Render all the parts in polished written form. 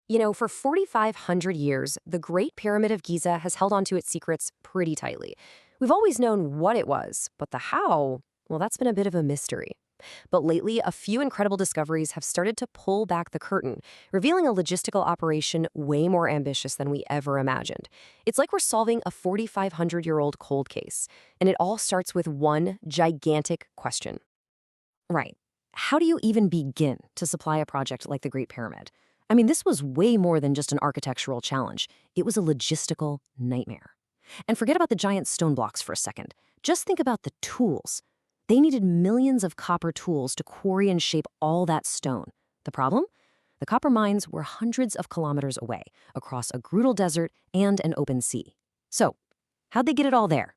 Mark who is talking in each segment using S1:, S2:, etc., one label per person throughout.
S1: For 4,500 years, the Great Pyramid of Giza has held onto its secrets pretty tightly. We've always known what it was, but the how, well, that's been a bit of a mystery. But lately, a few incredible discoveries have started to pull back the curtain, revealing a logistical operation way more ambitious than we ever imagined. It's like we're solving a 4,500-year-old cold case, and it all starts with one gigantic question. Right. How do you even begin to supply a project like the Great Pyramid? I mean, this was way more than just an architectural challenge. It was a logistical nightmare. And forget about the giant stone blocks for a second. Just think about the tools. They needed millions of copper tools to quarry and shape all that stone. The problem? The copper mines were hundreds of kilometers away, across a brutal desert and an open sea. So, how'd they get it all there?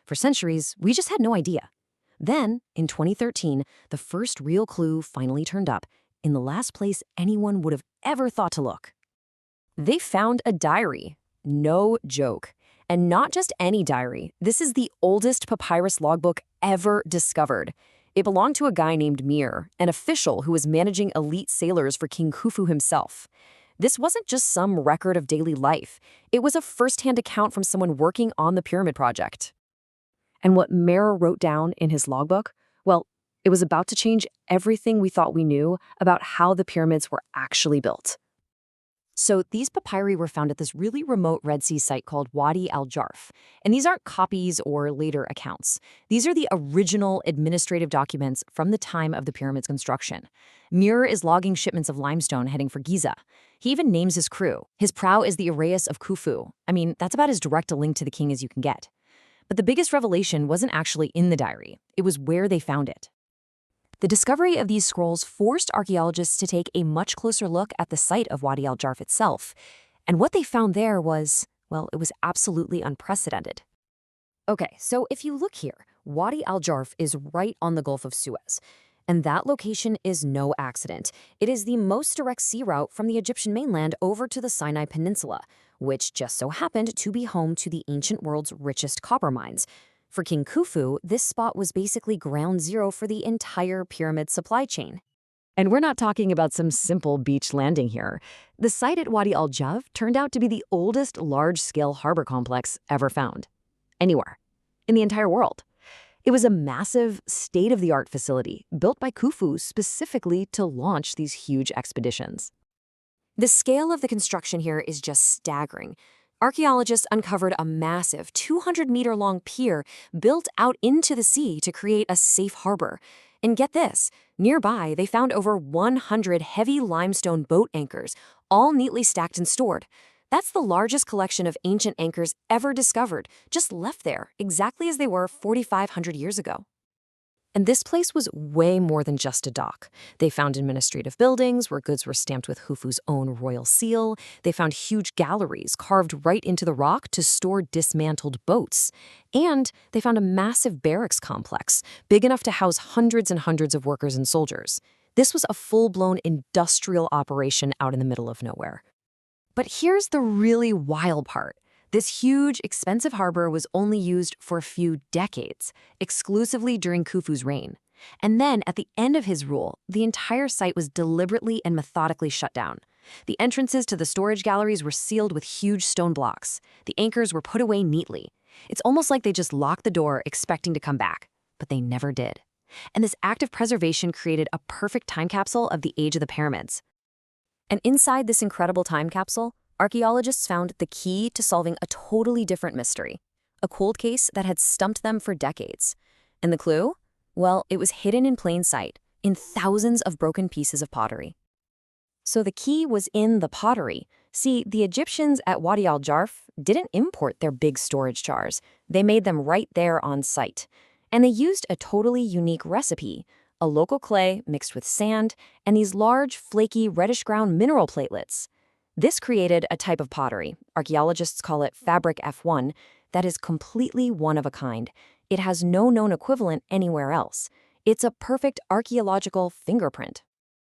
S1: For centuries, we just had no idea. Then, in 2013, the first real clue finally turned up, in the last place anyone would have ever thought to look. They found a diary. No joke. And not just any diary. This is the oldest papyrus logbook ever discovered. It belonged to a guy named Mir, an official who was managing elite sailors for King Khufu himself. This wasn't just some record of daily life. It was a first-hand account from someone working on the pyramid project. And what Mir wrote down in his logbook, well, it was about to change everything we thought we knew about how the pyramids were actually built. So these papyri were found at this really remote Red Sea site called Wadi al-Jarf. And these aren't copies or later accounts. These are the original administrative documents from the time of the pyramid's construction. Mir is logging shipments of limestone heading for Giza. He even names his crew. His prow is the Iraeus of Khufu. I mean, that's about as direct a link to the king as you can get. But the biggest revelation wasn't actually in the diary. It was where they found it. The discovery of these scrolls forced archaeologists to take a much closer look at the site of Wadi al-Jarf itself. And what they found there was, well, it was absolutely unprecedented. Okay, so if you look here, Wadi al-Jarf is right on the Gulf of Suez. And that location is no accident. It is the most direct sea route from the Egyptian mainland over to the Sinai Peninsula, which just so happened to be home to the ancient world's richest copper mines. For King Khufu, this spot was basically ground zero for the entire pyramid supply chain. And we're not talking about some simple beach landing here. The site at Wadi al-Jarf turned out to be the oldest large-scale harbor complex ever found. Anywhere. In the entire world. It was a massive, state-of-the-art facility built by Khufu specifically to launch these huge expeditions. The scale of the construction here is just staggering. Archaeologists uncovered a massive 200-meter-long pier built out into the sea to create a safe harbor. And get this, nearby they found over 100 heavy limestone boat anchors, all neatly stacked and stored. That's the largest collection of ancient anchors ever discovered, just left there, exactly as they were 4,500 years ago. And this place was way more than just a dock. They found administrative buildings where goods were stamped with Khufu's own royal seal. They found huge galleries carved right into the rock to store dismantled boats. And they found a massive barracks complex, big enough to house hundreds and hundreds of workers and soldiers. This was a full-blown industrial operation out in the middle of nowhere. But here's the really wild part. This huge, expensive harbor was only used for a few decades, exclusively during Khufu's reign. And then, at the end of his rule, the entire site was deliberately and methodically shut down. The entrances to the storage galleries were sealed with huge stone blocks. The anchors were put away neatly. It's almost like they just locked the door expecting to come back, but they never did. And this act of preservation created a perfect time capsule of the age of the pyramids. And inside this incredible time capsule, archaeologists found the key to solving a totally different mystery, a cold case that had stumped them for decades. And the clue? Well, it was hidden in plain sight, in thousands of broken pieces of pottery. So the key was in the pottery. See, the Egyptians at Wadi al-Jarf didn't import their big storage jars. They made them right there on site. And they used a totally unique recipe, a local clay mixed with sand, and these large, flaky, reddish-brown mineral platelets. This created a type of pottery, archaeologists call it fabric F1, that is completely one of a kind. It has no known equivalent anywhere else. It's a perfect archaeological fingerprint.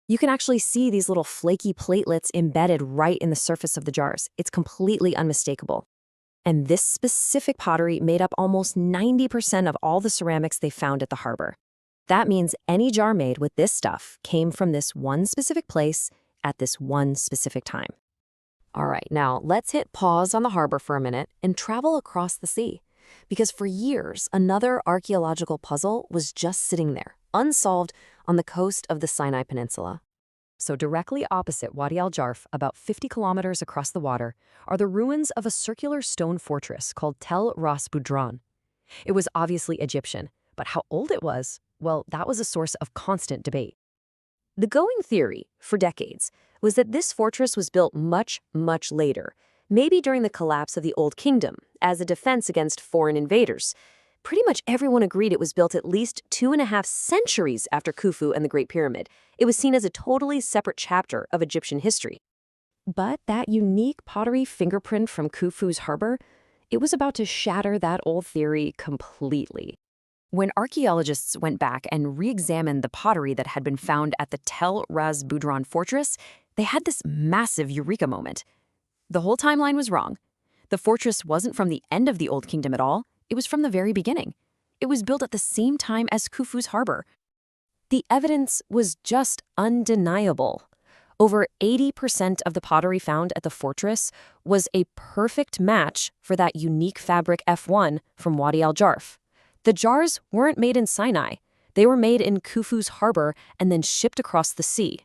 S1: You can actually see these little flaky platelets embedded right in the surface of the jars. It's completely unmistakable. And this specific pottery made up almost 90% of all the ceramics they found at the harbor. That means any jar made with this stuff came from this one specific place at this one specific time. All right, now let's hit pause on the harbor for a minute and travel across the sea. Because for years, another archaeological puzzle was just sitting there, unsolved, on the coast of the Sinai Peninsula. So directly opposite Wadi al-Jarf, about 50 kilometers across the water, are the ruins of a circular stone fortress called Tel Ras Budran. It was obviously Egyptian, but how old it was, well, that was a source of constant debate. The going theory, for decades, was that this fortress was built much, much later, maybe during the collapse of the Old Kingdom, as a defense against foreign invaders. Pretty much everyone agreed it was built at least 2.5 centuries after Khufu and the Great Pyramid. It was seen as a totally separate chapter of Egyptian history. But that unique pottery fingerprint from Khufu's harbor, it was about to shatter that old theory completely. When archaeologists went back and re-examined the pottery that had been found at the Tel Ras Budran fortress, they had this massive eureka moment. The whole timeline was wrong. The fortress wasn't from the end of the Old Kingdom at all. It was from the very beginning. It was built at the same time as Khufu's harbor. The evidence was just undeniable. Over 80% of the pottery found at the fortress was a perfect match for that unique fabric F1 from Wadi al-Jarf. The jars weren't made in Sinai. They were made in Khufu's harbor and then shipped across the sea.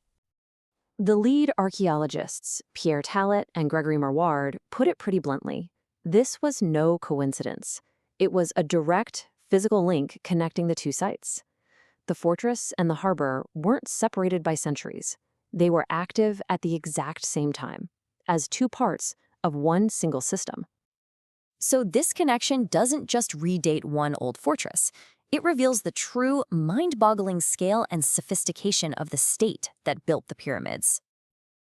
S1: The lead archaeologists, Pierre Tallet and Gregory Marward, put it pretty bluntly. This was no coincidence. It was a direct, physical link connecting the two sites. The fortress and the harbor weren't separated by centuries. They were active at the exact same time, as two parts of one single system. So this connection doesn't just redate one old fortress. It reveals the true, mind-boggling scale and sophistication of the state that built the pyramids.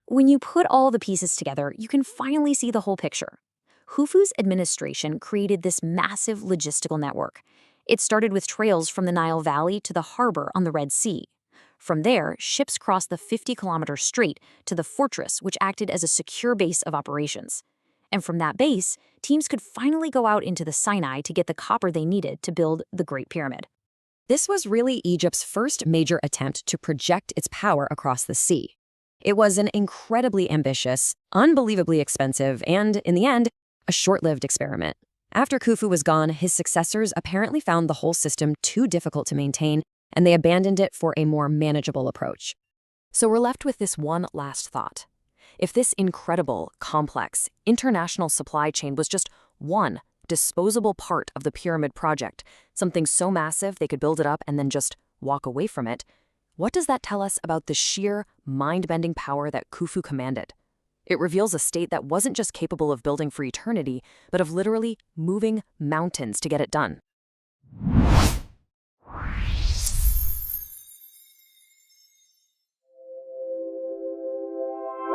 S1: When you put all the pieces together, you can finally see the whole picture. Khufu's administration created this massive logistical network. It started with trails from the Nile Valley to the harbor on the Red Sea. From there, ships crossed the 50-kilometer strait to the fortress, which acted as a secure base of operations. And from that base, teams could finally go out into the Sinai to get the copper they needed to build the Great Pyramid. This was really Egypt's first major attempt to project its power across the sea. It was an incredibly ambitious, unbelievably expensive, and, in the end, a short-lived experiment. After Khufu was gone, his successors apparently found the whole system too difficult to maintain, and they abandoned it for a more manageable approach. So we're left with this one last thought. If this incredible, complex, international supply chain was just one disposable part of the pyramid project, something so massive they could build it up and then just walk away from it, what does that tell us about the sheer, mind-bending power that Khufu commanded? It reveals a state that wasn't just capable of building for eternity, but of literally moving mountains to get it done.